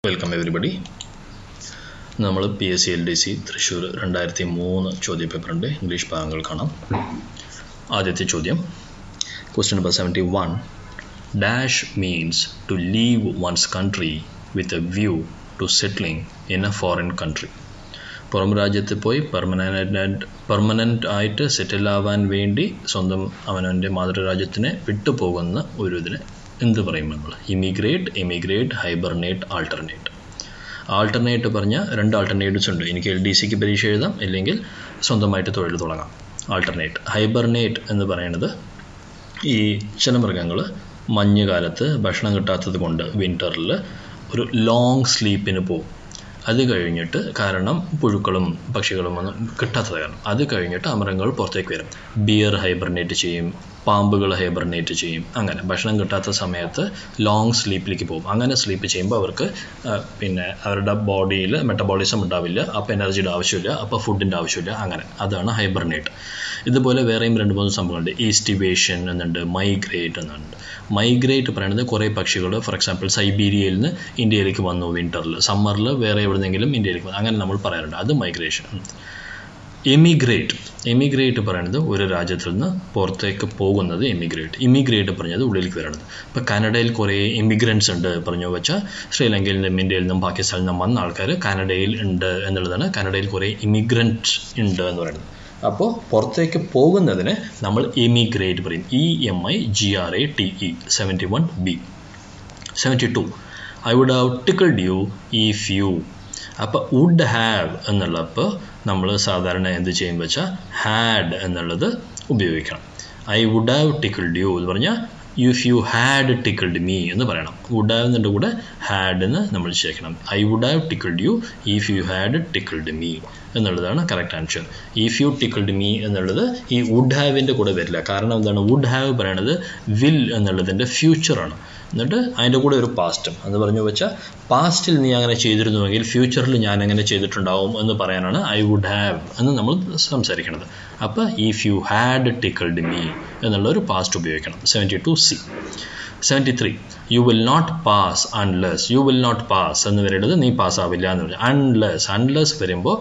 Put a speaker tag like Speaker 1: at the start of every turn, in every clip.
Speaker 1: Welcome everybody. നമ്മൾ PSC-LDC Thrissur 2003 ചോദ്യപേപ്പറിൻ്റെ English ഭാഗങ്ങൾ കാണാം. ആദ്യത്തെ ചോദ്യം, question number 71. Dash means to leave one's country with a view to settling in a foreign country. പുറം രാജ്യത്ത് പോയി പെർമനൻ്റ് ആയിട്ട് സെറ്റിൽ ആവാൻ വേണ്ടി സ്വന്തം അവനവൻ്റെ മാതൃരാജ്യത്തിനെ വിട്ടുപോകുന്ന ഒരു ഇതിനെ എന്ത് പറയും നമ്മൾ? Immigrate, hibernate, alternate. ആൾട്ടർനേറ്റ് പറഞ്ഞാൽ രണ്ട് ആൾട്ടർനേറ്റീവ്സ് ഉണ്ട്. എനിക്ക് LDCക്ക് പരീക്ഷ എഴുതാം, അല്ലെങ്കിൽ സ്വന്തമായിട്ട് തൊഴിൽ തുടങ്ങാം. ആൾട്ടർനേറ്റ്. ഹൈബർനേറ്റ് എന്ന് പറയുന്നത് ഈ ചില മൃഗങ്ങൾ മഞ്ഞുകാലത്ത് ഭക്ഷണം കിട്ടാത്തത് കൊണ്ട് വിൻ്ററിൽ ഒരു ലോങ് സ്ലീപ്പിന് പോകും. അത് കഴിഞ്ഞിട്ട്, കാരണം പുഴുക്കളും പക്ഷികളും ഒന്നും കിട്ടാത്തത് കാരണം, അത് കഴിഞ്ഞിട്ട് ആ മൃഗങ്ങൾ പുറത്തേക്ക് വരും. ബിയർ ഹൈബർനേറ്റ് ചെയ്യും, പാമ്പുകൾ ഹൈബർനേറ്റ് ചെയ്യും. അങ്ങനെ ഭക്ഷണം കിട്ടാത്ത സമയത്ത് ലോങ് സ്ലീപ്പിലേക്ക് പോകും. അങ്ങനെ സ്ലീപ്പ് ചെയ്യുമ്പോൾ അവർക്ക് അവരുടെ ബോഡിയിൽ മെറ്റബോളിസം ഉണ്ടാവില്ല, അപ്പോൾ എനർജിയുടെ ആവശ്യമില്ല, അപ്പോൾ ഫുഡിൻ്റെ ആവശ്യമില്ല. അങ്ങനെ അതാണ് ഹൈബർനേറ്റ്. ഇതുപോലെ വേറെയും 2-3 സംഭവങ്ങളുണ്ട്. ഈസ്റ്റിവേഷൻ എന്നുണ്ട്, മൈഗ്രേറ്റ് എന്നുണ്ട്. മൈഗ്രേറ്റ് പറയുന്നത് കുറേ പക്ഷികൾ, ഫോർ എക്സാമ്പിൾ സൈബീരിയയിൽ നിന്ന് ഇന്ത്യയിലേക്ക് വന്നു വിൻ്ററിൽ, സമ്മറിൽ വേറെ എവിടെന്നെങ്കിലും ഇന്ത്യയിലേക്ക് വന്നു, അങ്ങനെ നമ്മൾ പറയാറുണ്ട്. അത് മൈഗ്രേഷൻ. എമിഗ്രേറ്റ് പറയുന്നത് ഒരു രാജ്യത്തിൽ നിന്ന് പുറത്തേക്ക് പോകുന്നത് ഇമിഗ്രേറ്റ് പറഞ്ഞത് ഉള്ളിലേക്ക് വരണത്. ഇപ്പോൾ കാനഡയിൽ കുറേ ഇമിഗ്രൻസ് ഉണ്ട് പറഞ്ഞു വെച്ചാൽ, ശ്രീലങ്കയിൽ നിന്നും ഇന്ത്യയിൽ നിന്നും പാകിസ്ഥാനിൽ നിന്നും വന്ന ആൾക്കാർ കാനഡയിൽ ഉണ്ട് എന്നുള്ളതാണ്. കാനഡയിൽ കുറേ ഇമിഗ്രൻറ്റ് ഉണ്ട് എന്ന് പറയുന്നത്. അപ്പോൾ പുറത്തേക്ക് പോകുന്നതിന് നമ്മൾ എമിഗ്രേറ്റ് പറയും. EMIGRATE. 71B. 72. I would have tickled you if you. അപ്പോൾ വുഡ് ഹാവ് എന്നുള്ളപ്പോൾ നമ്മൾ സാധാരണ എന്ത് ചെയ്യും വെച്ചാൽ ഹാഡ് എന്നുള്ളത് ഉപയോഗിക്കണം. I would have tickled you എന്ന് പറഞ്ഞാൽ if you had tickled me എന്ന് പറയണം. വുഡ് ഹാവ് എന്നതിൻ്റെ കൂടെ ഹാഡ് എന്ന് നമ്മൾ ചേർക്കണം. I would have tickled you if you had tickled me എന്നുള്ളതാണ് correct answer. If you tickled me എന്നുള്ളത് ഈ വുഡ് ഹാവിൻ്റെ കൂടെ വരില്ല. കാരണം എന്താണ്? വുഡ് ഹാവ് പറയണത് വിൽ എന്നുള്ളതിൻ്റെ ഫ്യൂച്ചറാണ്. എന്നിട്ട് അതിൻ്റെ കൂടെ ഒരു പാസ്റ്റും എന്ന് പറഞ്ഞു വെച്ചാൽ, പാസ്റ്റിൽ നീ അങ്ങനെ ചെയ്തിരുന്നുവെങ്കിൽ ഫ്യൂച്ചറിൽ ഞാൻ അങ്ങനെ ചെയ്തിട്ടുണ്ടാവും എന്ന് പറയാനാണ് I would have എന്ന് നമ്മൾ സംസാരിക്കുന്നത്. അപ്പോൾ if you had tickled me എന്നുള്ളൊരു പാസ്റ്റ് ഉപയോഗിക്കണം. 72C. 73. You will not pass unless. You will not pass എന്ന് പറയുന്നത് നീ പാസ്സാവില്ല എന്ന് പറഞ്ഞു. അൺലെസ് വരുമ്പോൾ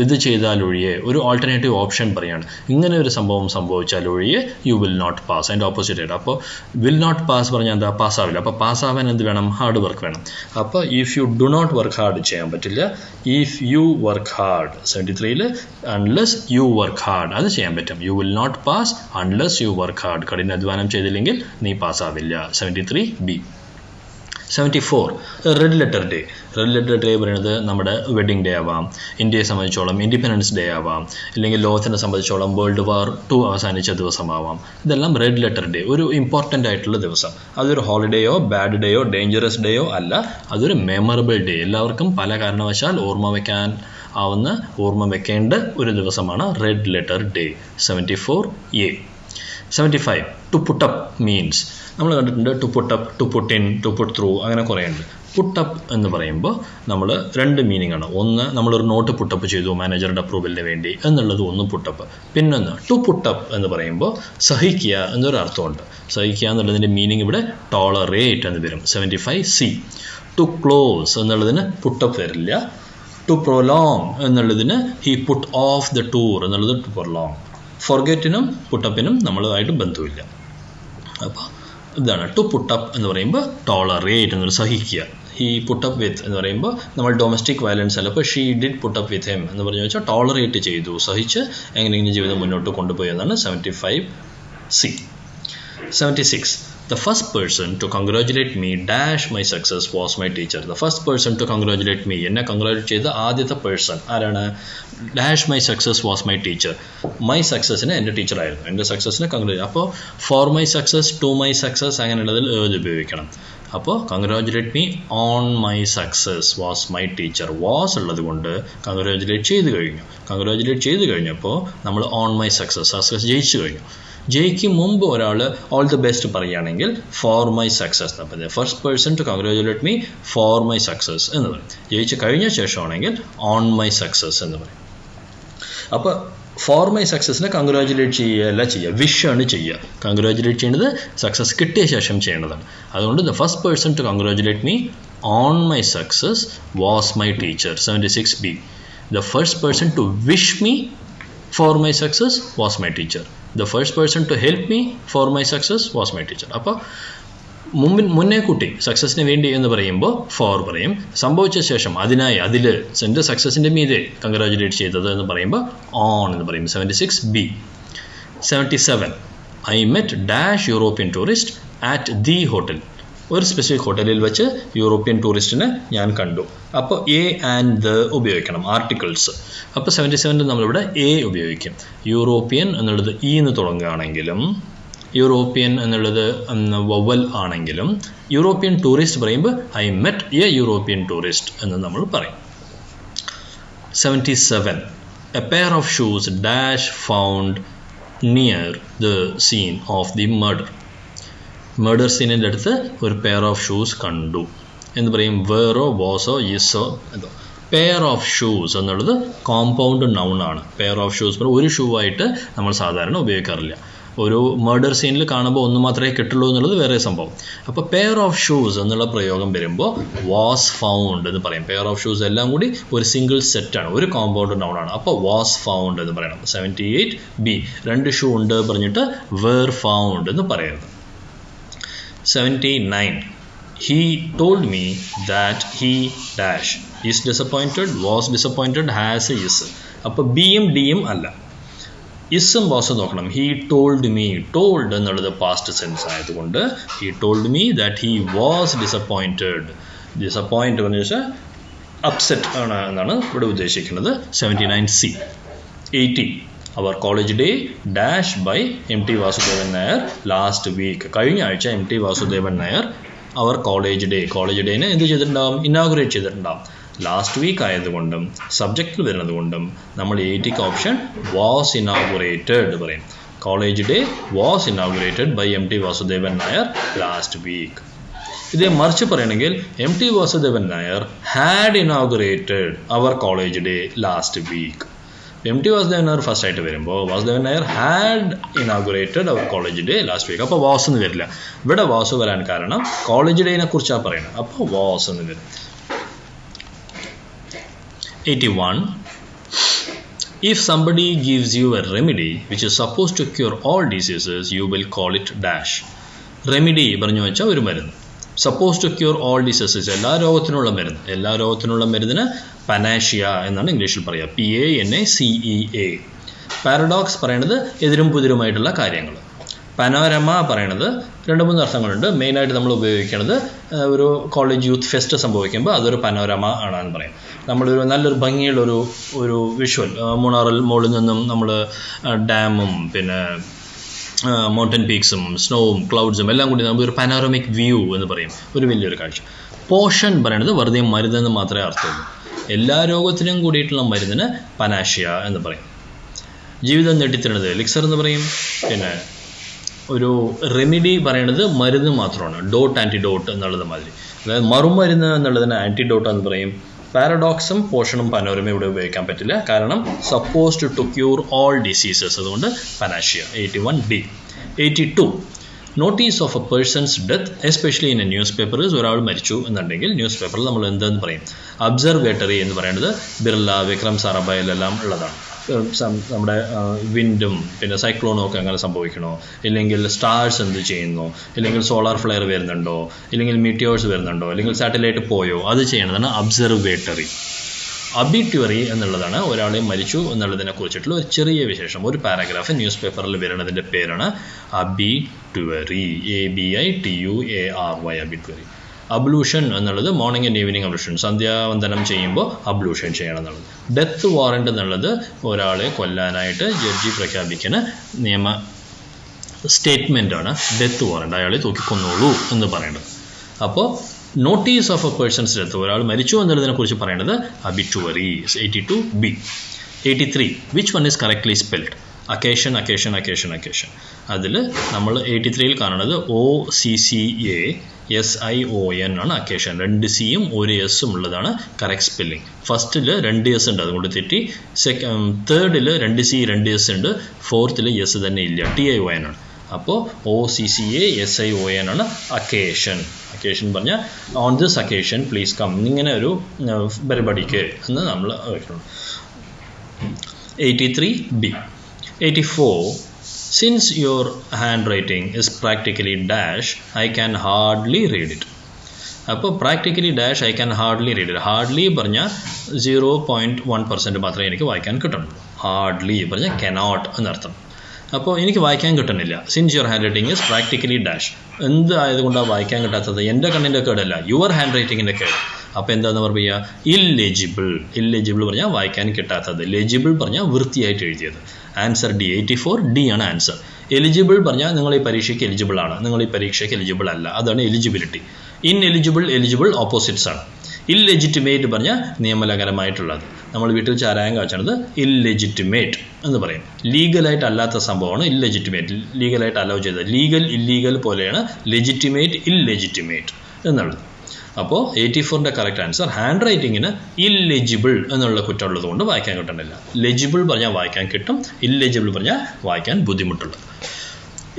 Speaker 1: ഇത് ചെയ്താലൊഴിയെ ഒരു ഓൾട്ടർനേറ്റീവ് ഓപ്ഷൻ പറയുകയാണ്. ഇങ്ങനെ ഒരു സംഭവം സംഭവിച്ചാലൊഴിയെ യു വിൽ നോട്ട് പാസ്, അതിൻ്റെ ഓപ്പോസിറ്റ് ആയിട്ട്. അപ്പോൾ വിൽ നോട്ട് പാസ് പറഞ്ഞാൽ എന്താ? പാസ്സാവില്ല. അപ്പോൾ പാസ്സാവാൻ എന്ത് വേണം? ഹാർഡ് വർക്ക് വേണം. അപ്പോൾ if you do not work hard ചെയ്യാൻ പറ്റില്ല. ഇഫ് യു വർക്ക് ഹാർഡ് 73ൽ അൺലെസ് യു വർക്ക് ഹാർഡ് അത് ചെയ്യാൻ പറ്റും. You will not pass unless you work hard. കഠിനാധ്വാനം ചെയ്തില്ലെങ്കിൽ നീ പാസ്സാവില്ല. 73B. 74. Red letter day. Red letter day പറയുന്നത് നമ്മുടെ വെഡിങ് ഡേ ആവാം, ഇന്ത്യയെ സംബന്ധിച്ചോളം ഇൻഡിപെൻഡൻസ് ഡേ ആവാം, അല്ലെങ്കിൽ ലോകത്തിനെ സംബന്ധിച്ചോളം World War II അവസാനിച്ച ദിവസമാവാം. ഇതെല്ലാം റെഡ് ലെറ്റർ ഡേ, ഒരു ഇമ്പോർട്ടൻ്റ് ആയിട്ടുള്ള ദിവസം. അതൊരു ഹോളിഡേയോ ബാഡ് ഡേയോ ഡേഞ്ചറസ് ഡേയോ അല്ല, അതൊരു മെമ്മറബിൾ ഡേ. എല്ലാവർക്കും പല കാരണവശാൽ ഓർമ്മ വെക്കേണ്ട ഒരു ദിവസമാണ് red letter day. 74A. 75. To put up means നമ്മൾ കണ്ടിട്ടുണ്ട്. To put up, to put in, to put through, അങ്ങനെ കുറേ ഉണ്ട്. പുട്ടപ്പ് എന്ന് പറയുമ്പോൾ നമ്മൾ 2 മീനിങ് ആണ്. ഒന്ന്, നമ്മളൊരു നോട്ട് പുട്ടപ്പ് ചെയ്തു മാനേജറുടെ അപ്രൂവലിന് വേണ്ടി എന്നുള്ളത് ഒന്ന് പുട്ടപ്പ്. പിന്നൊന്ന് ടു പുട്ടപ്പ് എന്ന് പറയുമ്പോൾ സഹിക്കുക എന്നൊരു അർത്ഥമുണ്ട്. സഹിക്കുക എന്നുള്ളതിൻ്റെ മീനിങ് ഇവിടെ ടോളറേറ്റ് എന്ന് വരും. 75C. ടു ക്ലോസ് എന്നുള്ളതിന് പുട്ടപ്പ് വരില്ല. ടു പ്രൊലോങ് എന്നുള്ളതിന് he put off the tour എന്നുള്ളത് ടു പ്രൊലോങ്. ഫോർഗെറ്റിനും പുട്ടപ്പിനും നമ്മളുമായിട്ട് ബന്ധമില്ല. അപ്പോൾ ഇതാണ് ടു പുട്ടപ്പ് എന്ന് പറയുമ്പോൾ ടോളറേറ്റ് എന്നൊരു സഹിക്കുക. ഹി പുട്ടപ്പ് വിത്ത് എന്ന് പറയുമ്പോൾ നമ്മൾ ഡൊമസ്റ്റിക് വയലൻസ് അല്ല. അപ്പോൾ she did put up with him എന്ന് പറഞ്ഞു വെച്ചാൽ ടോളറേറ്റ് ചെയ്തു, സഹിച്ച് എങ്ങനെയെങ്കിലും ജീവിതം മുന്നോട്ട് കൊണ്ടുപോയതാണ്. 75C. 76. The first person to congratulate me dash my success was my teacher. The first person to congratulate me, എന്നെ കൺഗ്രാജുലേറ്റ് ചെയ്ത ആദ്യത്തെ പേഴ്സൺ ആരാണ്? Dash my success was my teacher. My സക്സസിന് എൻ്റെ ടീച്ചറായിരുന്നു. എൻ്റെ സക്സസിന് കൺഗ്രാജുലേറ്റ്. അപ്പോൾ for my success, to my success അങ്ങനെയുള്ളതിൽ ഏത് ഉപയോഗിക്കണം. അപ്പോൾ congratulate me on my success was my teacher. Was ഉള്ളത് കൊണ്ട് കൺഗ്രാജുലേറ്റ് ചെയ്ത് കഴിഞ്ഞപ്പോൾ നമ്മൾ ഓൺ മൈ സക്സസ് ജയിച്ചു കഴിഞ്ഞു. ജയിക്ക് മുമ്പ് ഒരാൾ ഓൾ ദി ബെസ്റ്റ് പറയുകയാണെങ്കിൽ ഫോർ മൈ സക്സസ്. അപ്പോൾ first person to congratulate me for my success എന്ന് പറയും. ജയിച്ച് കഴിഞ്ഞ ശേഷമാണെങ്കിൽ ഓൺ മൈ സക്സസ് എന്ന് പറയും. അപ്പോൾ ഫോർ മൈ സക്സസിനെ കൺഗ്രാജുലേറ്റ് ചെയ്യുകയല്ല ചെയ്യുക, വിഷാണ് ചെയ്യുക. കൺഗ്രാജുലേറ്റ് ചെയ്യുന്നത് സക്സസ് കിട്ടിയ ശേഷം ചെയ്യേണ്ടതാണ്. അതുകൊണ്ട് the first person to congratulate me on my success was my teacher. 76B. The first person to wish me for my success was my teacher. The first person to help me for my success was my teacher. അപ്പോൾ മുന്നേ കുട്ടി സക്സസിന് വേണ്ടി എന്ന് പറയുമ്പോൾ four പറയും, സംഭവിച്ച ശേഷം അതിനായി എൻ്റെ സക്സസിൻ്റെ മീതെ കൺഗ്രാജുലേറ്റ് ചെയ്തത് എന്ന് പറയുമ്പോൾ ഓൺ എന്ന് പറയും. 76B. 77. I met dash European tourist at the hotel. ഒരു സ്പെസിഫിക് ഹോട്ടലിൽ വെച്ച് യൂറോപ്യൻ ടൂറിസ്റ്റിനെ ഞാൻ കണ്ടു. അപ്പോൾ എ ആൻഡ് ദ ഉപയോഗിക്കണം, ആർട്ടിക്കിൾസ്. അപ്പോൾ 77 നമ്മളിവിടെ എ ഉപയോഗിക്കും. യൂറോപ്യൻ എന്നുള്ളത് ഇ എന്ന് തുടങ്ങുകയാണെങ്കിലും യൂറോപ്യൻ എന്നുള്ളത് വവൽ ആണെങ്കിലും യൂറോപ്യൻ ടൂറിസ്റ്റ് പറയുമ്പോൾ I met A European tourist എന്ന് നമ്മൾ പറയും. 77. A pair of shoes dash found near the scene of the murder. Murder സീനിൻ്റെ അടുത്ത് ഒരു പെയർ ഓഫ് ഷൂസ് കണ്ടു എന്ന് പറയും. വേറോ വാസോ യിസോ എന്തോ. പെയർ ഓഫ് ഷൂസ് എന്നുള്ളത് കോമ്പൗണ്ട് നൗൺ ആണ്. പെയർ ഓഫ് ഷൂസ് ഒരു ഷൂ ആയിട്ട് നമ്മൾ സാധാരണ ഉപയോഗിക്കാറില്ല. ഒരു മർഡർ സീനിൽ കാണുമ്പോൾ ഒന്ന് മാത്രമേ കിട്ടുള്ളൂ എന്നുള്ളത് വേറെ സംഭവം. അപ്പോൾ പെയർ ഓഫ് ഷൂസ് എന്നുള്ള പ്രയോഗം വരുമ്പോൾ വാസ് ഫൗണ്ട് എന്ന് പറയും. പെയർ ഓഫ് ഷൂസ് എല്ലാം കൂടി ഒരു സിംഗിൾ സെറ്റാണ്, ഒരു കോമ്പൗണ്ട് നൗൺ ആണ്. അപ്പോൾ വാസ് ഫൗണ്ട് എന്ന് പറയണം. 78B. 2 ഷൂ ഉണ്ട് പറഞ്ഞിട്ട് വേർ ഫൗണ്ട് എന്ന് പറയരുത്. 79. He told me that he dash is disappointed, was disappointed, has a is. അപ്പോൾ ബിയും ഡിയും അല്ല, ഇസും വാസും നോക്കണം. He told me. told എന്നുള്ളത് പാസ്റ്റ് സെൻസ് ആയതുകൊണ്ട് he told me that he was disappointed. disappoint എന്ന് വെച്ചാൽ അപ്സെറ്റ് ആണ് എന്നാണ് ഇവിടെ ഉദ്ദേശിക്കുന്നത്. 79C. 80. Our college day dash by M.T. Vasudevan Nair last week. കഴിഞ്ഞ ആഴ്ച M.T. Vasudevan Nair അവർ കോളേജ് ഡേനെ എന്ത് ചെയ്തിട്ടുണ്ടാവും? ഇനാഗുറേറ്റ് ചെയ്തിട്ടുണ്ടാവും. ലാസ്റ്റ് വീക്ക് ആയതുകൊണ്ടും സബ്ജക്റ്റിൽ വരുന്നത് കൊണ്ടും നമ്മൾ 80ക്ക് ഓപ്ഷൻ വാസ് ഇനാഗുറേറ്റഡ് പറയും. College day was inaugurated by M.T. Vasudevan Nair last week. ഇതേ മറിച്ച് പറയണമെങ്കിൽ M.T. Vasudevan Nair had inaugurated our college day last week. M.T. Vasudevan Nair first ആയിട്ട് വരുമ്പോൾ Vasudevan Nair had inaugurated our college day last week. അപ്പോൾ was എന്ന് വരില്ല. ഇവിടെ was വരാൻ കാരണം കോളേജ് ഡേനെ കുറിച്ചാണ് പറയുന്നത്. അപ്പോൾ വാസ് എന്ന് വരും. 81. If somebody gives you a remedy which is supposed to cure all diseases, you will call it dash. Remedy പറഞ്ഞു വെച്ചാൽ ഒരു മരുന്ന്. Suppose to cure all diseases, എല്ലാ രോഗത്തിനുള്ള മരുന്നിന് പനാഷ്യ എന്നാണ് ഇംഗ്ലീഷിൽ പറയുക. PANACEA. പാരഡോക്സ് പറയണത് എതിരും പുതിരുമായിട്ടുള്ള കാര്യങ്ങൾ. പനോരമ പറയണത് 2-3 അർത്ഥങ്ങളുണ്ട്. മെയിനായിട്ട് നമ്മൾ ഉപയോഗിക്കുന്നത് ഒരു കോളേജ് യൂത്ത് ഫെസ്റ്റ് സംഭവിക്കുമ്പോൾ അതൊരു പനോരമ ആണെന്ന് പറയും. നമ്മളൊരു നല്ലൊരു ഭംഗിയുള്ളൊരു വിഷ്വൽ, മൂന്നാറിൽ മുകളിൽ നിന്നും നമ്മൾ ഡാമും പിന്നെ മൗണ്ടൻ പീക്സും സ്നോവും ക്ലൗഡ്സും എല്ലാം കൂടി നമുക്കൊരു പനോറമിക് വ്യൂ എന്ന് പറയും, ഒരു വലിയൊരു കാഴ്ച. പോഷൻ പറയണത് വെറുതെ മരുന്നെന്ന് മാത്രമേ അർത്ഥമുള്ളൂ. എല്ലാ രോഗത്തിനും കൂടിയിട്ടുള്ള മരുന്നിന് പനാഷ്യ എന്ന് പറയും. ജീവിതം ഞെട്ടിത്തരുന്നത് എലിക്സർ എന്ന് പറയും. പിന്നെ ഒരു റെമിഡി പറയണത് മരുന്ന് മാത്രമാണ്, ഡോട്ട് ആൻറ്റിഡോട്ട് എന്നുള്ളത് മാതിരി. അതായത് മറുമരുന്ന് എന്നുള്ളതിന് ആൻറ്റിഡോട്ട് എന്ന് പറയും. പാരഡോക്സും പോഷനും പനോരമയും ഇവിടെ ഉപയോഗിക്കാൻ പറ്റില്ല, കാരണം supposed to cure all diseases, അതുകൊണ്ട് panacea. 81D. 82. Notice of a person's death especially in a newspaper. ഒരാൾ മരിച്ചു എന്നുണ്ടെങ്കിൽ ന്യൂസ് പേപ്പറിൽ നമ്മൾ എന്തെന്ന് പറയും? അബ്സർവേറ്ററി എന്ന് പറയുന്നത് ബിർള, വിക്രം സാരാഭായിലെല്ലാം ഉള്ളതാണ്. നമ്മുടെ വിൻഡും പിന്നെ സൈക്ലോണും ഒക്കെ അങ്ങനെ സംഭവിക്കണോ, ഇല്ലെങ്കിൽ സ്റ്റാർസ് എന്ത് ചെയ്യുന്നു, ഇല്ലെങ്കിൽ സോളാർ ഫ്ലെയർ വരുന്നുണ്ടോ, ഇല്ലെങ്കിൽ മീറ്റിയോഴ്സ് വരുന്നുണ്ടോ, അല്ലെങ്കിൽ സാറ്റലൈറ്റ് പോയോ, അത് ചെയ്യണതാണ് അബ്സർവേറ്ററി. അബിറ്റ്വറി എന്നുള്ളതാണ് ഒരാളെ മരിച്ചു എന്നുള്ളതിനെ കുറിച്ചിട്ടുള്ള ഒരു ചെറിയ വിശേഷം, ഒരു പാരഗ്രാഫ് ന്യൂസ് പേപ്പറിൽ വരുന്നതിൻ്റെ പേരാണ് അബിറ്റ്വറി. ABITUARY. അബിറ്റ്വറി. അബ്ലൂഷൻ എന്നുള്ളത് മോർണിംഗ് ആൻഡ് ഈവനിങ് അബ്ലൂഷൻ, സന്ധ്യാവന്ദനം ചെയ്യുമ്പോൾ അബ്ലൂഷൻ ചെയ്യണം എന്നുള്ളത്. ഡെത്ത് വാറണ്ട് എന്നുള്ളത് ഒരാളെ കൊല്ലാനായിട്ട് ജഡ്ജി പ്രഖ്യാപിക്കുന്ന നിയമ സ്റ്റേറ്റ്മെൻറ്റാണ് ഡെത്ത് വാറണ്ട്, അയാളെ തൂക്കിക്കൊന്നോളൂ എന്ന് പറയുന്നത്. അപ്പോൾ notice of a person's death, ഒരാൾ മരിച്ചു എന്നുള്ളതിനെ കുറിച്ച് പറയുന്നത് അബിറ്റുവറി. 82B. 83. Which one is correctly spelled? അക്കേഷൻ. അതിൽ നമ്മൾ 83ൽ കാണുന്നത് OCCASION ആണ് അക്കേഷൻ. 2 Cയും 1 Sഉം ഉള്ളതാണ് കറക്റ്റ് സ്പെല്ലിംഗ്. ഫസ്റ്റിൽ 2 S ഉണ്ട്, അതുകൊണ്ട് തെറ്റി. തേർഡിൽ 2 C 2 S ഉണ്ട്, ഫോർത്തിൽ S തന്നെ ഇല്ല, TION ആണ്. അപ്പോൾ OCCASION ആണ് occasion. occasion പറഞ്ഞാൽ on this occasion please come. ഇങ്ങനെ ഒരു പരിപാടിക്ക് എന്ന് നമ്മൾ വയ്ക്കണം. 83B. 84. Since your handwriting is practically dash, I can hardly read it. അപ്പോൾ practically dash I can hardly read it. Hardly പറഞ്ഞാൽ 0.1% മാത്രമേ എനിക്ക് വായിക്കാൻ കിട്ടുന്നുള്ളൂ. ഹാർഡ്ലി പറഞ്ഞാൽ കനോട്ട് എന്നർത്ഥം. അപ്പോൾ എനിക്ക് വായിക്കാൻ കിട്ടുന്നില്ല. Since your hand writing is practically dash. എന്ത് ആയതുകൊണ്ടാണ് വായിക്കാൻ കിട്ടാത്തത്? എൻ്റെ കണ്ണിൻ്റെ കേടല്ല, യുവർ ഹാൻഡ് റൈറ്റിങ്ങിൻ്റെ കേട്. അപ്പോൾ എന്താണെന്ന് പറയുക? ഇല്ലെജിബിൾ. ഇല്ലെജിബിൾ പറഞ്ഞാൽ വായിക്കാൻ കിട്ടാത്തത്. ലെജിബിൾ പറഞ്ഞാൽ വൃത്തിയായിട്ട് എഴുതിയത്. Answer D. 84 D ആണ് ആൻസർ. എലിജിബിൾ പറഞ്ഞാൽ നിങ്ങൾ ഈ പരീക്ഷയ്ക്ക് എലിജിബിൾ ആണ്, നിങ്ങൾ ഈ പരീക്ഷയ്ക്ക് എലിജിബിൾ അല്ല. അതാണ് എലിജിബിലിറ്റി. ഇൻഎലിജിബിൾ, എലിജിബിൾ ഓപ്പോസിറ്റ്സ് ആണ്. ഇല്ലെജിറ്റിമേറ്റ് പറഞ്ഞാൽ നിയമലംഘനമായിട്ടുള്ളത്. നമ്മൾ വീട്ടിൽ ചാരായം കാച്ചണത് ഇല്ലെജിറ്റിമേറ്റ് എന്ന് പറയും. ലീഗലായിട്ട് അല്ലാത്ത സംഭവമാണ് ഇല്ലെജിറ്റിമേറ്റ്. ലീഗലായിട്ട് അലോ ചെയ്തത്. ലീഗൽ ഇല്ലീഗൽ പോലെയാണ് ലെജിറ്റിമേറ്റ് ഇല്ലെജിറ്റിമേറ്റ് എന്നുള്ളത്. അപ്പോൾ 84ൻ്റെ കറക്റ്റ് ആൻസർ ഹാൻഡ് റൈറ്റിങ്ങിന് ഇല്ലെജിബിൾ എന്നുള്ള കുറ്റമുള്ളത് കൊണ്ട് വായിക്കാൻ കിട്ടുന്നില്ല. ലെജിബിൾ പറഞ്ഞാൽ വായിക്കാൻ കിട്ടും, ഇല്ലെജിബിൾ പറഞ്ഞാൽ വായിക്കാൻ ബുദ്ധിമുട്ടുള്ളത്.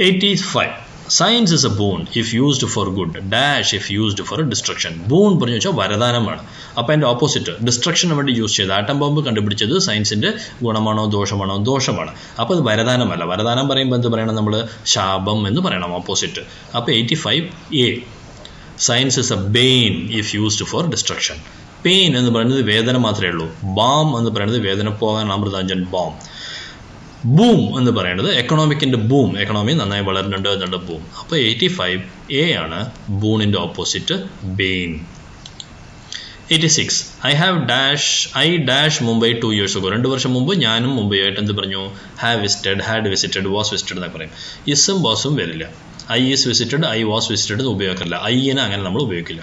Speaker 1: 85. Science is a boon if used for good, dash if used for destruction. Boon പറഞ്ഞു വെച്ചാൽ വരദാനമാണ്. അപ്പോൾ അതിൻ്റെ ഓപ്പോസിറ്റ് ഡിസ്ട്രക്ഷന് വേണ്ടി യൂസ് ചെയ്ത് ആറ്റം ബോംബ് കണ്ടുപിടിച്ചത് സയൻസിൻ്റെ ഗുണമാണോ ദോഷമാണോ? ദോഷമാണ്. അപ്പോൾ അത് വരദാനമല്ല. വരദാനം പറയുമ്പോൾ എന്ത് പറയണം നമ്മൾ? ശാപം എന്ന് പറയണം, ഓപ്പോസിറ്റ്. അപ്പോൾ 85A. Science is a bane if used for destruction. Pain എന്ന് പറയുന്നത് വേദന മാത്രമേ ഉള്ളൂ. ബാം എന്ന് പറയുന്നത് വേദന പോകാൻ അമൃതാഞ്ജൻ ബാം. ബൂം എന്ന് പറയുന്നത് എക്കണോമിക്കിൻ്റെ ബൂം, എക്കണോമി നന്നായി വളരുന്നുണ്ട് എന്നുള്ള ബൂം. അപ്പോൾ 85A ആണ് ബൂണിൻ്റെ opposite ബെയിൻ. 86. I dash Mumbai 2 years ago. 2 വർഷം മുമ്പ് ഞാനും മുംബൈയായിട്ട് എന്ത് പറഞ്ഞു? Have visited, had visited, was visited എന്നൊക്കെ പറയും. ഇസും വാസും വരില്ല. I is visited, I was visited എന്ന് ഉപയോഗിക്കില്ല. ഐനെ അങ്ങനെ നമ്മൾ ഉപയോഗിക്കില്ല.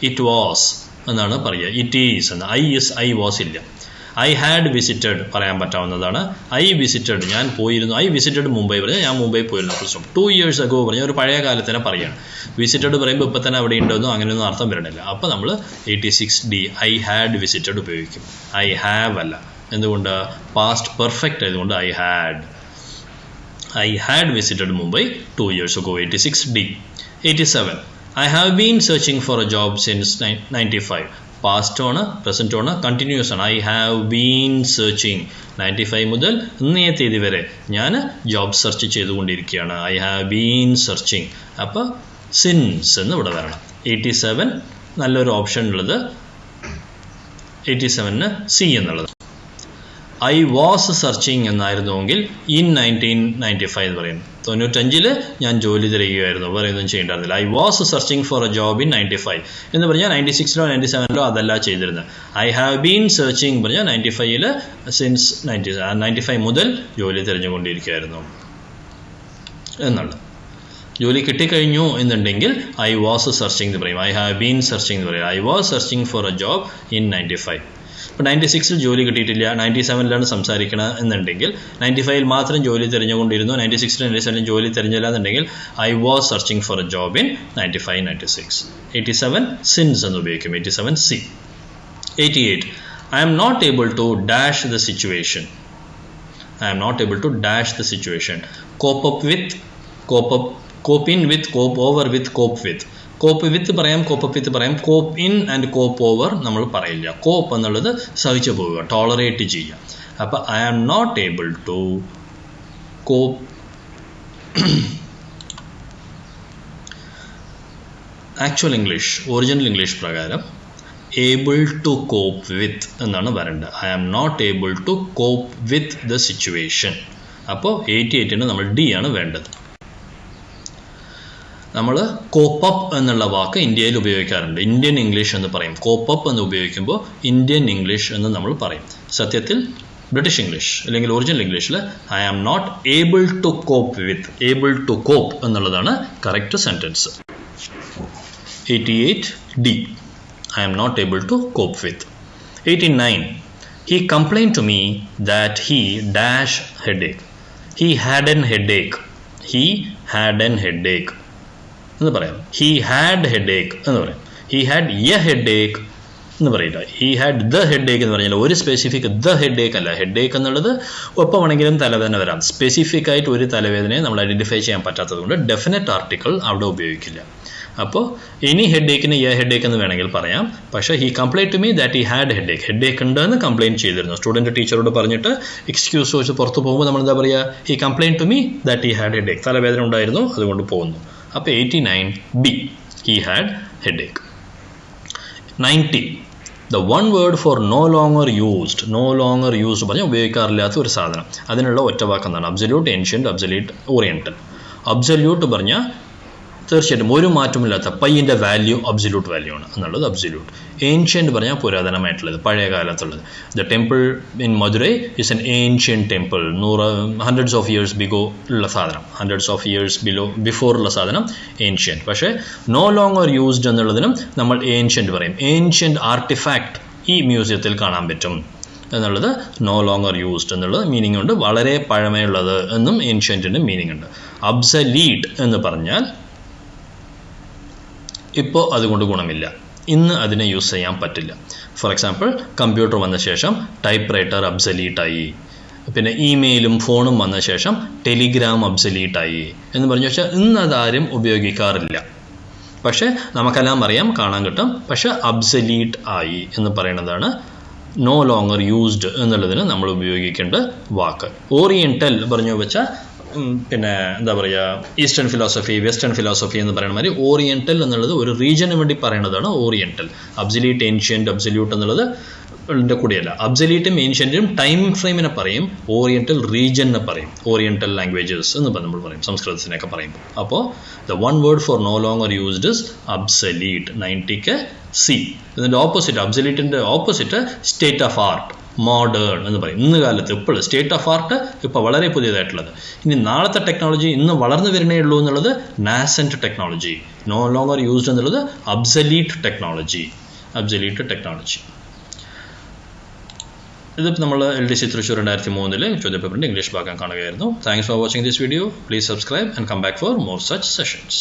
Speaker 1: ഇറ്റ് വാസ് എന്നാണ് പറയുക. ഇറ്റ് ഈസ് എന്ന്. I is, I was ഇല്ല. I had visited പറയാൻ പറ്റാവുന്നതാണ്. I visited ഞാൻ പോയിരുന്നു. I visited മുംബൈ പറഞ്ഞാൽ ഞാൻ മുംബൈ പോയിരുന്നു. പ്രശ്നം 2 years ago പറഞ്ഞാൽ ഒരു പഴയ കാലത്തിനെ പറയുകയാണ്. വിസിറ്റഡ് പറയുമ്പോൾ ഇപ്പം തന്നെ അവിടെ ഉണ്ടോന്നോ അങ്ങനെയൊന്നും അർത്ഥം വരണില്ല. അപ്പോൾ നമ്മൾ 86D I had visited ഉപയോഗിക്കും. I have അല്ല. എന്തുകൊണ്ട്? പാസ്റ്റ് പെർഫെക്റ്റ് ആയതുകൊണ്ട് I had visited Mumbai 2 years ago. 86D. 87. I have been searching for a job since 95. Past ആണ്, പ്രസൻറ്റ് ആണ്, കണ്ടിന്യൂസ് ആണ്. I have been searching 95 മുതൽ ഇന്നേ തീയതി വരെ ഞാൻ ജോബ് സെർച്ച് ചെയ്തുകൊണ്ടിരിക്കുകയാണ്. I have been searching. അപ്പോൾ സിൻസ് എന്ന് ഇവിടെ വരണം. 87 നല്ലൊരു ഓപ്ഷൻ ഉള്ളത് 87ന് C എന്നുള്ളത്. I was searching എന്നായിരുന്നുവെങ്കിൽ in 1995 എന്ന് പറയും. 95 ഞാൻ ജോലി തിരയുകയായിരുന്നു, വേറെ ഒന്നും ചെയ്യേണ്ടായിരുന്നില്ല. I was searching for a job in 95 എന്ന് പറഞ്ഞാൽ 96ലോ 97ലോ അതല്ല ചെയ്തിരുന്നത്. I have been searching പറഞ്ഞാൽ 95 സിൻസ് 95 മുതൽ ജോലി തിരഞ്ഞുകൊണ്ടിരിക്കുകയായിരുന്നു എന്നുള്ളത്. ജോലി കിട്ടിക്കഴിഞ്ഞു എന്നുണ്ടെങ്കിൽ I was searching എന്ന് പറയും. I have been searching എന്ന് പറയും. I was searching for a job in 95. ഇപ്പോൾ 96 ജോലി കിട്ടിയിട്ടില്ല, 97ലാണ് സംസാരിക്കണം എന്നുണ്ടെങ്കിൽ 95 മാത്രം ജോലി തിരഞ്ഞുകൊണ്ടിരുന്നു, 96 97 ജോലി തിരഞ്ഞില്ല എന്നുണ്ടെങ്കിൽ I was searching for a job in 95 96. 87 since എന്ന് ഉപയോഗിക്കും. 87C. 88. I am not able to dash the situation. I am not able to dash the situation. Cope up with, cope in with, cope over with, cope with. കോപ്പ് വിത്ത് പറയാം, cope up with പറയാം. കോപ്പ് in and copper over നമ്മൾ പറയില്ല. കോപ്പ് എന്നുള്ളത് സഹിച്ചു പോവുക, tolerate ചെയ്യുക. അപ്പോൾ I am not able to cope. Actual English, original English പ്രകാരം able to cope with എന്നാണ് വരേണ്ടത്. I am not able to cope with the situation. അപ്പോൾ 88ന് നമ്മൾ D ആണ് വേണ്ടത്. നമ്മൾ കോപ്പപ്പ് എന്നുള്ള വാക്ക് ഇന്ത്യയിൽ ഉപയോഗിക്കാറുണ്ട്. ഇന്ത്യൻ ഇംഗ്ലീഷ് എന്ന് പറയും. കോപ്പപ്പ് എന്ന് ഉപയോഗിക്കുമ്പോൾ ഇന്ത്യൻ ഇംഗ്ലീഷ് എന്ന് നമ്മൾ പറയും. സത്യത്തിൽ ബ്രിട്ടീഷ് ഇംഗ്ലീഷ് അല്ലെങ്കിൽ ഒറിജിനൽ ഇംഗ്ലീഷിൽ I am not able to cope with, able to cope എന്നുള്ളതാണ് correct sentence. 88D. I am not able to cope with. 89. He complained to me that he dash headache. He had an headache. He had an headache എന്ന് പറയാം. He had headache എന്ന് പറയാം. He had a headache എന്ന് പറയില്ല. He had the head ഏക്ക് എന്ന് പറഞ്ഞാൽ ഒരു specific the head ഏക്ക് അല്ല. ഹെഡ് ഏക്ക് എന്നുള്ളത് ഒപ്പം വേണമെങ്കിലും തലവേദന വരാം. സ്പെസിഫിക് ആയിട്ട് ഒരു തലവേദനയെ നമ്മൾ ഐഡൻറ്റിഫൈ ചെയ്യാൻ പറ്റാത്തത് കൊണ്ട് ഡെഫിനറ്റ് ആർട്ടിക്കിൾ അവിടെ ഉപയോഗിക്കില്ല. അപ്പോൾ ഇനി ഹെഡ് ഏക്കിന് ഹെഡ് ഏക്ക് എന്ന് വേണമെങ്കിൽ പറയാം. പക്ഷേ he complaint to me that he had headache. Headache ഉണ്ടെന്ന് കംപ്ലയിൻറ്റ് ചെയ്തിരുന്നു. സ്റ്റുഡൻറ്റ് ടീച്ചറോട് പറഞ്ഞിട്ട് എക്സ്ക്യൂസ് ചോദിച്ച് പുറത്ത് പോകുമ്പോൾ നമ്മൾ എന്താ പറയുക? He complaint to me that he had headache. തലവേദന ഉണ്ടായിരുന്നു, അതുകൊണ്ട് പോകുന്നു. അപ്പോൾ 89B he had headache. 90 the one word for no longer used പറഞ്ഞാൽ ഉപയോഗിക്കാറില്ലാത്ത ഒരു സാധനം. അതിനുള്ള ഒറ്റ വാക്കെന്താണ്? Absolute, ancient, obsolete, oriental. Absolute പറഞ്ഞാൽ തീർച്ചയായിട്ടും ഒരു മാറ്റമില്ലാത്ത പൈൻ്റെ വാല്യൂ അബ്സല്യൂട്ട് വാല്യൂ ആണ് എന്നുള്ളത് അബ്സല്യൂട്ട്. ഏൻഷ്യൻ്റ് പറഞ്ഞാൽ പുരാതനമായിട്ടുള്ളത്, പഴയ കാലത്തുള്ളത്. The temple in Madurai is an ancient temple. Hundreds of years ഉള്ള സാധനം, ഹൺഡ്രഡ്സ് ഓഫ് ഇയേഴ്സ് ബിഫോർ ഉള്ള സാധനം ഏൻഷ്യൻ്റ്. പക്ഷേ നോ ലോങ്ങർ യൂസ്ഡ് എന്നുള്ളതിനും നമ്മൾ ഏൻഷ്യൻ്റ് പറയും. ഏൻഷ്യൻ്റ് ആർട്ടിഫാക്ട് ഈ മ്യൂസിയത്തിൽ കാണാൻ പറ്റും എന്നുള്ളത് നോ ലോങ്ങർ യൂസ്ഡ് എന്നുള്ളത് മീനിങ് ഉണ്ട്. വളരെ പഴമയുള്ളത് എന്നും ഏൻഷ്യൻറ്റിന് മീനിങ് ഉണ്ട്. അബ്സലീറ്റ് എന്ന് പറഞ്ഞാൽ ഇപ്പോൾ അതുകൊണ്ട് ഗുണമില്ല, ഇന്ന് അതിനെ യൂസ് ചെയ്യാൻ പറ്റില്ല. ഫോർ എക്സാമ്പിൾ, കമ്പ്യൂട്ടർ വന്ന ശേഷം ടൈപ്പ് റൈറ്റർ അബ്സലീറ്റായി. പിന്നെ ഇമെയിലും ഫോണും വന്ന ശേഷം ടെലിഗ്രാം അബ്സലീറ്റായി എന്ന് പറഞ്ഞു വെച്ചാൽ ഇന്ന് അതാരും ഉപയോഗിക്കാറില്ല. പക്ഷേ നമുക്കെല്ലാം അറിയാം, കാണാൻ കിട്ടും. പക്ഷെ അബ്സലീറ്റ് ആയി എന്ന് പറയുന്നതാണ് നോ ലോങ്ങർ യൂസ്ഡ് എന്നുള്ളതിന് നമ്മൾ ഉപയോഗിക്കേണ്ട വാക്ക്. ഓറിയൻ്റൽ പറഞ്ഞു വെച്ചാൽ പിന്നെ എന്താ പറയുക, ഈസ്റ്റേൺ ഫിലോസഫി, വെസ്റ്റേൺ ഫിലോസഫി എന്ന് പറയുന്ന മാതിരി ഓറിയൻ്റൽ എന്നുള്ളത് ഒരു റീജിയന് വേണ്ടി പറയുന്നതാണ് ഓറിയൻ്റൽ. അബ്സലീറ്റ്, ഏൻഷ്യൻ്റ്, അബ്സല്യൂട്ട് എന്നുള്ളത് ൻ്റെ കൂടിയല്ല. അബ്സലീറ്റും ഏൻഷ്യൻറ്റും ടൈം ഫ്രെയിമിനെ പറയും, ഓറിയൻ്റൽ റീജിയനെ പറയും. ഓറിയൻ്റൽ ലാംഗ്വേജസ് എന്ന് നമ്മൾ പറയും, സംസ്കൃതത്തിനൊക്കെ പറയുമ്പോൾ. അപ്പോൾ the one word for no longer used is obsolete. 90ക്ക് C. ഇതിൻ്റെ ഓപ്പോസിറ്റ്, അബ്സലീറ്റിൻ്റെ opposite state of art, modern എന്ന് പറയും. ഇന്ന് കാലത്ത് ഇപ്പോൾ സ്റ്റേറ്റ് ഓഫ് ആർട്ട് ഇപ്പോൾ വളരെ പുതിയതായിട്ടുള്ളത്. ഇനി നാളത്തെ ടെക്നോളജി ഇന്ന് വളർന്നു വരുന്നേ ഉള്ളൂ എന്നുള്ളത് നാസെൻറ്റ് ടെക്നോളജി. നോ ലോങ്ങർ യൂസ്ഡ് എന്നുള്ളത് അബ്സലീറ്റ് ടെക്നോളജി. ഇത് നമ്മൾ LDC തൃശ്ശൂർ 2003 ചോദ്യപേപ്പറിൻ്റെ ഇംഗ്ലീഷ് ഭാഗം കാണുകയായിരുന്നു. Thanks for watching this video. Please subscribe and come back for more such sessions.